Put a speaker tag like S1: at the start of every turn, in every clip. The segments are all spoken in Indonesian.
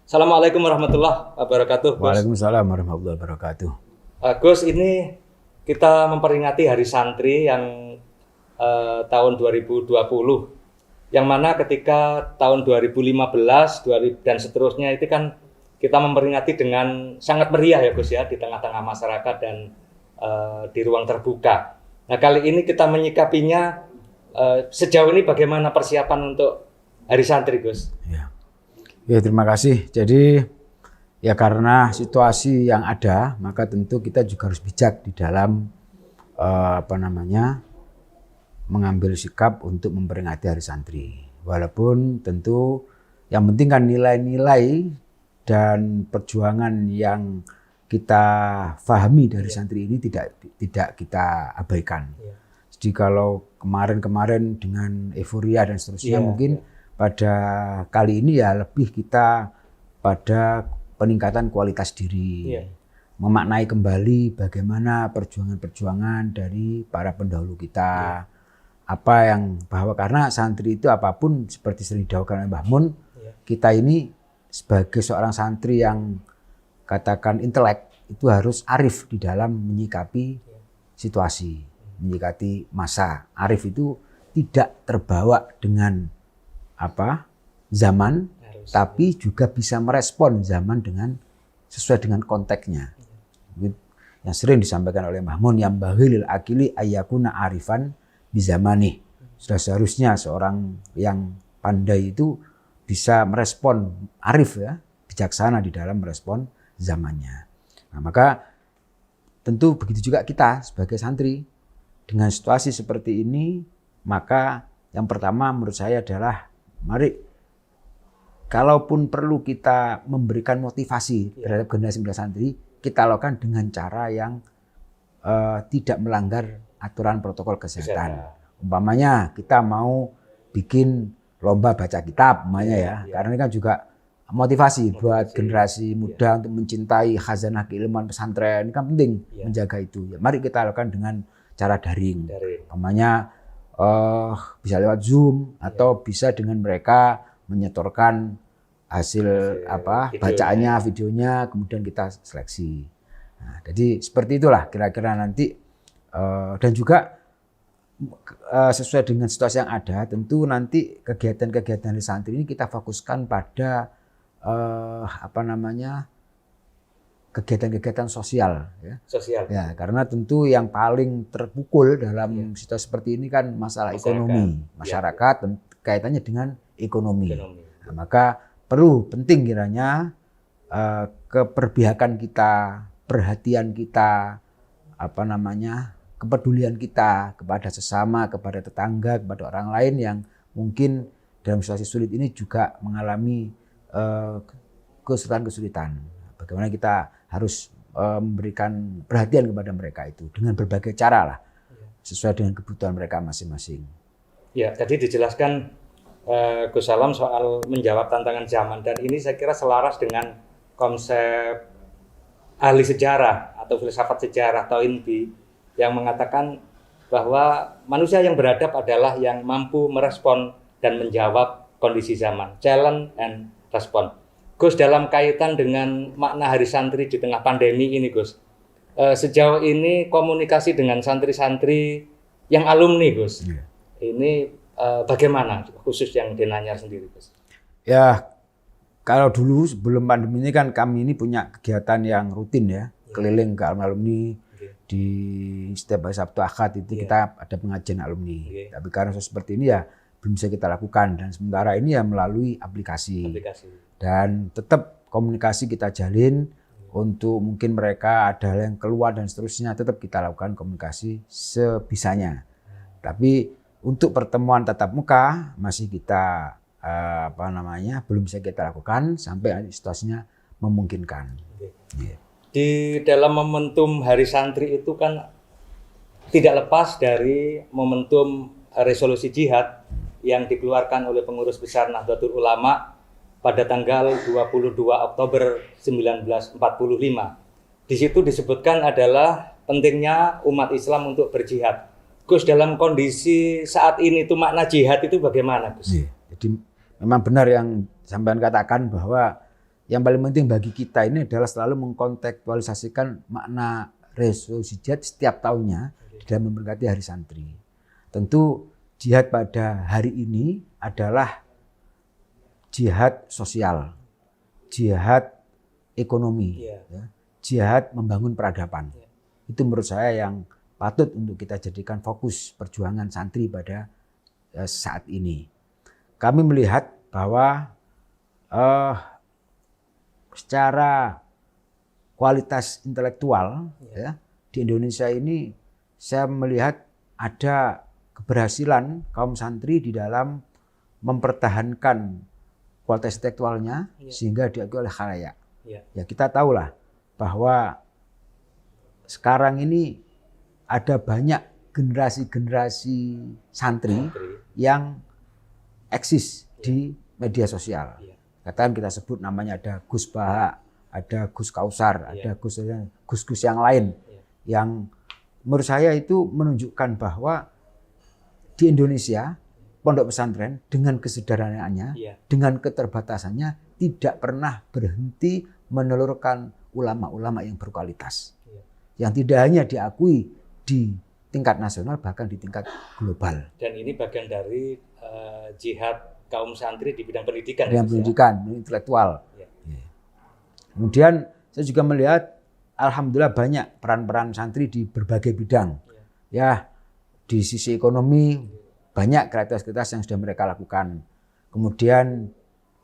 S1: Assalamualaikum warahmatullahi wabarakatuh, Gus.
S2: Waalaikumsalam warahmatullahi wabarakatuh.
S1: Gus, ini kita memperingati Hari Santri yang tahun 2020, yang mana ketika tahun 2015 dan seterusnya itu kan kita memperingati dengan sangat meriah ya Gus ya, di tengah-tengah masyarakat dan di ruang terbuka. Nah, kali ini kita menyikapinya sejauh ini bagaimana persiapan untuk Hari Santri, Gus?
S2: Ya, terima kasih. Jadi ya karena situasi yang ada, maka tentu kita juga harus bijak di dalam mengambil sikap untuk memperingati Hari Santri. Walaupun tentu yang penting kan nilai-nilai dan perjuangan yang kita pahami dari santri ini tidak kita abaikan. Jadi kalau kemarin-kemarin dengan euforia dan seterusnya mungkin pada kali ini ya lebih kita pada peningkatan kualitas diri, memaknai kembali bagaimana perjuangan-perjuangan dari para pendahulu kita, apa yang bahwa karena santri itu apapun seperti sering didakwakan oleh Mbah Mun, kita ini sebagai seorang santri yang katakan intelek itu harus arif di dalam menyikapi situasi, menyikapi masa. Arif itu tidak terbawa dengan zaman, tapi juga bisa merespon zaman dengan sesuai dengan konteksnya. Yang sering disampaikan oleh Mbah Mun, yang bahilil akili ayyakuna arifan bizamani. Sudah seharusnya seorang yang pandai itu bisa merespon, arif ya, bijaksana di dalam merespon zamannya. Nah, maka tentu begitu juga kita sebagai santri dengan situasi seperti ini, maka yang pertama menurut saya adalah mari, kalaupun perlu kita memberikan motivasi terhadap generasi muda santri, kita lakukan dengan cara yang tidak melanggar aturan protokol kesehatan. Umpamanya kita mau bikin lomba baca kitab, karena ini kan juga motivasi buat generasi muda untuk mencintai khazanah keilmuan pesantren. Ini kan penting menjaga itu. Ya, mari kita lakukan dengan cara daring. Umpamanya bisa lewat Zoom atau bisa dengan mereka menyetorkan hasil bacaannya, videonya, kemudian kita seleksi. Nah, jadi seperti itulah kira-kira nanti, dan juga sesuai dengan situasi yang ada, tentu nanti kegiatan-kegiatan di santri ini kita fokuskan pada kegiatan-kegiatan sosial, ya, karena tentu yang paling terpukul dalam situasi seperti ini kan masalah ekonomi masyarakat dan kaitannya dengan ekonomi. Nah, maka penting kiranya keberpihakan kita, perhatian kita, kepedulian kita kepada sesama, kepada tetangga, kepada orang lain yang mungkin dalam situasi sulit ini juga mengalami kesulitan. Bagaimana kita harus memberikan perhatian kepada mereka itu dengan berbagai cara lah, sesuai dengan kebutuhan mereka masing-masing.
S1: Ya, tadi dijelaskan Gus Salam soal menjawab tantangan zaman, dan ini saya kira selaras dengan konsep ahli sejarah atau filsafat sejarah Toynbee yang mengatakan bahwa manusia yang beradab adalah yang mampu merespon dan menjawab kondisi zaman, challenge and respond. Gus, dalam kaitan dengan makna Hari Santri di tengah pandemi ini, Gus, sejauh ini komunikasi dengan santri-santri yang alumni, Gus, ini bagaimana khusus yang di Nanyar sendiri, Gus?
S2: Ya, kalau dulu sebelum pandemi ini kan kami ini punya kegiatan yang rutin ya, keliling ke alumni. Di setiap hari Sabtu Ahad itu kita ada pengajian alumni. Tapi karena seperti ini ya belum bisa kita lakukan, dan sementara ini ya melalui aplikasi. Dan tetap komunikasi kita jalin untuk mungkin mereka ada yang keluar dan seterusnya, tetap kita lakukan komunikasi sebisanya. Tapi untuk pertemuan tatap muka masih kita belum bisa kita lakukan sampai situasinya memungkinkan.
S1: Di dalam momentum Hari Santri itu kan tidak lepas dari momentum resolusi jihad yang dikeluarkan oleh pengurus besar Nahdlatul Ulama pada tanggal 22 Oktober 1945. Di situ disebutkan adalah pentingnya umat Islam untuk berjihad. Gus, dalam kondisi saat ini itu makna jihad itu bagaimana, Gus?
S2: Jadi memang benar yang sampean katakan bahwa yang paling penting bagi kita ini adalah selalu mengkontekstualisasikan makna resolusi jihad setiap tahunnya dalam memperingati Hari Santri. Tentu jihad pada hari ini adalah jihad sosial, jihad ekonomi, jihad membangun peradaban. Itu menurut saya yang patut untuk kita jadikan fokus perjuangan santri pada saat ini. Kami melihat bahwa secara kualitas intelektual di Indonesia ini saya melihat ada keberhasilan kaum santri di dalam mempertahankan kualitas intelektualnya sehingga diakui oleh khalayak. Ya kita tahulah bahwa sekarang ini ada banyak generasi-generasi santri yang eksis di media sosial. Katakan kita sebut namanya ada Gus Baha, ada Gus Kausar, ada Gus-Gus yang lain yang menurut saya itu menunjukkan bahwa di Indonesia pondok pesantren dengan kesederhanaannya, dengan keterbatasannya tidak pernah berhenti menelurkan ulama-ulama yang berkualitas. Yang tidak hanya diakui di tingkat nasional bahkan di tingkat global.
S1: Dan ini bagian dari jihad kaum santri di bidang pendidikan.
S2: Bidang pendidikan, intelektual. Kemudian saya juga melihat alhamdulillah banyak peran-peran santri di berbagai bidang. Ya, di sisi ekonomi banyak kreativitas yang sudah mereka lakukan. Kemudian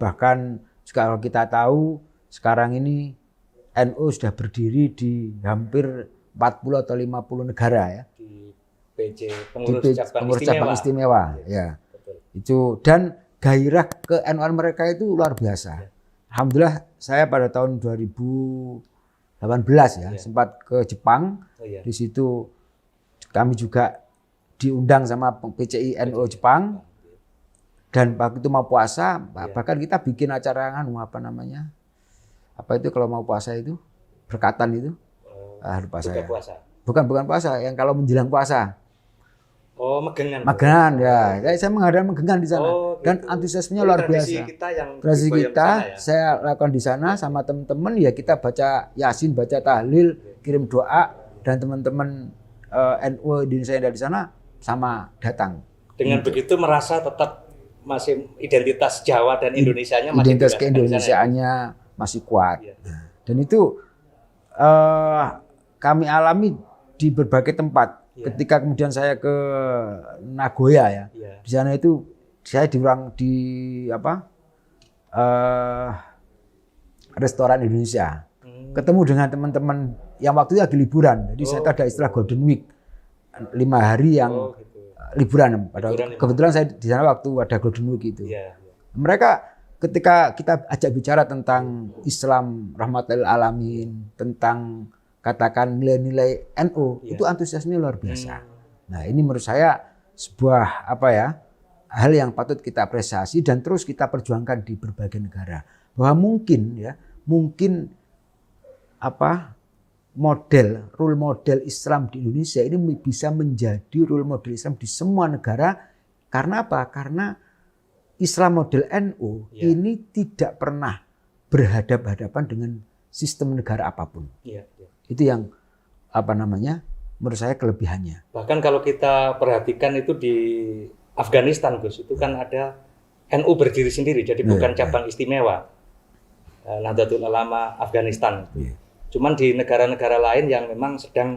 S2: bahkan juga kalau kita tahu sekarang ini NU sudah berdiri di hampir 40 atau 50 negara ya.
S1: Di PJ pengurus
S2: cabang istimewa. Ya. Itu dan gairah ke NU mereka itu luar biasa. Alhamdulillah saya pada tahun 2018 ya sempat ke Jepang. Di situ kami juga diundang sama PCI NU Jepang. Dan waktu itu mau puasa, bahkan kita bikin acara apa namanya? Apa itu kalau mau puasa itu? Berkatan itu. Lupa saya.
S1: Puasa.
S2: Bukan puasa, yang kalau menjelang puasa.
S1: Oh, megengan.
S2: Megengan ya. Saya mengadakan megengan di sana. Dan antusiasmenya luar biasa. Tradisi kita saya lakukan di sana sama teman-teman ya kita baca Yasin, baca tahlil, kirim doa dan teman-teman NU Indonesia yang ada di sana sama datang.
S1: Dengan begitu merasa tetap masih identitas Jawa dan Indonesianya masih
S2: identitas keindonesiaannya masih kuat. Dan itu kami alami di berbagai tempat. Ketika kemudian saya ke Nagoya ya, di sana itu saya di restoran Indonesia, ketemu dengan teman-teman yang waktu itu lagi liburan. Jadi saya ada istilah Golden Week, 5 hari yang liburan. Kebetulan saya di sana waktu ada Golden Week itu. Mereka ketika kita ajak bicara tentang Islam rahmatil alamin, tentang katakan nilai-nilai NU, itu antusiasme luar biasa. Nah, ini menurut saya sebuah hal yang patut kita apresiasi dan terus kita perjuangkan di berbagai negara. Bahwa mungkin role model Islam di Indonesia ini bisa menjadi role model Islam di semua negara. Karena apa? Karena Islam model NU ini tidak pernah berhadapan-hadapan dengan sistem negara apapun. Itu yang menurut saya kelebihannya.
S1: Bahkan kalau kita perhatikan itu di Afghanistan, Gus, itu kan ada NU berdiri sendiri, jadi bukan cabang istimewa Nahdlatul Ulama Afghanistan. Cuman di negara-negara lain yang memang sedang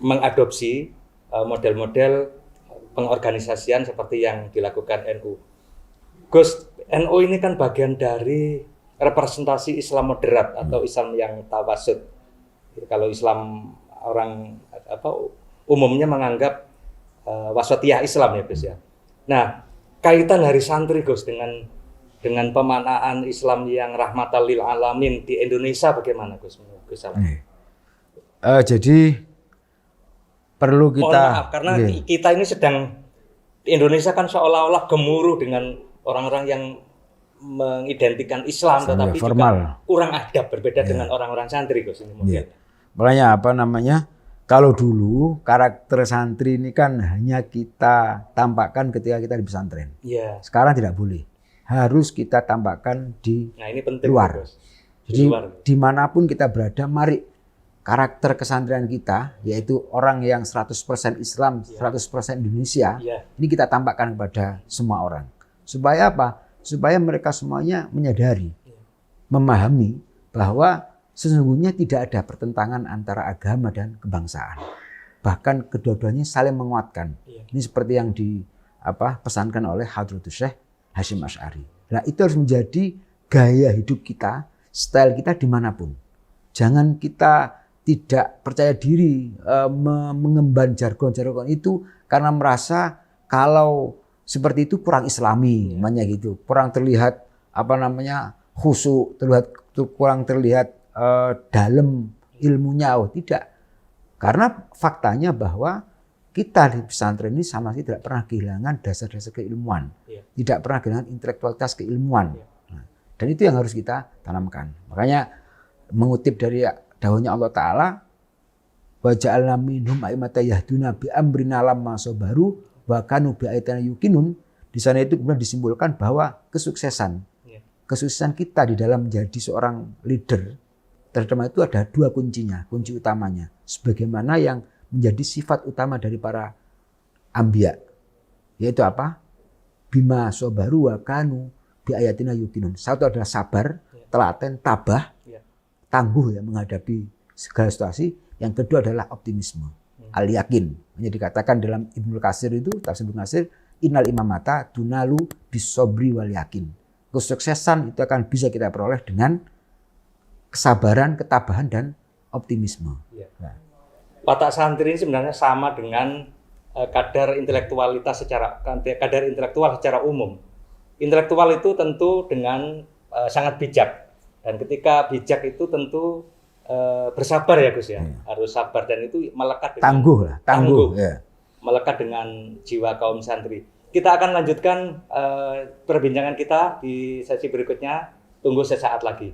S1: mengadopsi model-model pengorganisasian seperti yang dilakukan NU. Gus, NU ini kan bagian dari representasi Islam moderat atau Islam yang tawasud. Kalau Islam orang umumnya menganggap wasatiyah Islam ya, Gus ya. Nah, kaitan Hari Santri, Gus, dengan pemanaan Islam yang rahmatan lil alamin di Indonesia bagaimana, Gus?
S2: Jadi perlu kita
S1: maaf karena kita ini sedang di Indonesia kan seolah-olah gemuruh dengan orang-orang yang mengidentikan Islam tetapi
S2: formal,
S1: juga kurang adab, berbeda dengan orang-orang santri, Gus, ini mungkin.
S2: Makanya kalau dulu karakter santri ini kan hanya kita tampakkan ketika kita di pesantren. Sekarang tidak boleh. harus kita tambahkan di
S1: Nah, ini penting,
S2: luar.
S1: Gus.
S2: Jadi
S1: luar.
S2: dimanapun kita berada, mari karakter kesantrian kita, yaitu orang yang 100% Islam, 100% Indonesia,
S1: Iya.
S2: ini kita tambahkan kepada semua orang. Supaya apa? Supaya mereka semuanya menyadari, memahami bahwa sesungguhnya tidak ada pertentangan antara agama dan kebangsaan. Bahkan kedua-duanya saling menguatkan.
S1: Iya.
S2: Ini seperti yang pesankan oleh Hadratus Syekh Hasyim Asy'ari. Nah, itu harus menjadi gaya hidup kita, style kita dimanapun. Jangan kita tidak percaya diri mengemban jargon-jargon itu karena merasa kalau seperti itu kurang islami, namanya gitu. Kurang terlihat khusyuk, kurang terlihat dalam ilmunya. Oh, tidak. Karena faktanya bahwa kita di pesantren ini sama sekali tidak pernah kehilangan dasar-dasar keilmuan. Tidak pernah kehilangan intelektualitas keilmuan. Nah, dan itu yang harus kita tanamkan. Makanya mengutip dari dawuhnya Allah Ta'ala, wa ja'alna minhum a'immatan yahduna bi amrina lamma sabaru wa kanu bi ayatina yuqinun. Di sana itu kemudian disimpulkan bahwa kesuksesan kita di dalam menjadi seorang leader terutama itu ada dua kuncinya, kunci utamanya. Sebagaimana yang menjadi sifat utama dari para anbiya, yaitu apa? Bima sabaru wa kanu bi ayatina yuqinun. Satu adalah sabar, telaten, tabah, tangguh ya menghadapi segala situasi. Yang kedua adalah optimisme, al-yakin. Hanya dikatakan dalam Ibnu Katsir itu, tafsir Ibnu Katsir, innal imamata tunalu bisobri wal yakin. Kesuksesan itu akan bisa kita peroleh dengan kesabaran, ketabahan, dan optimisme. Nah.
S1: Watak santri ini sebenarnya sama dengan kadar intelektual secara umum. Intelektual itu tentu dengan sangat bijak, dan ketika bijak itu tentu bersabar ya Gus ya, harus sabar, dan itu melekat dengan
S2: tangguh. Ya.
S1: Melekat dengan jiwa kaum santri. Kita akan lanjutkan perbincangan kita di sesi berikutnya. Tunggu sesaat lagi.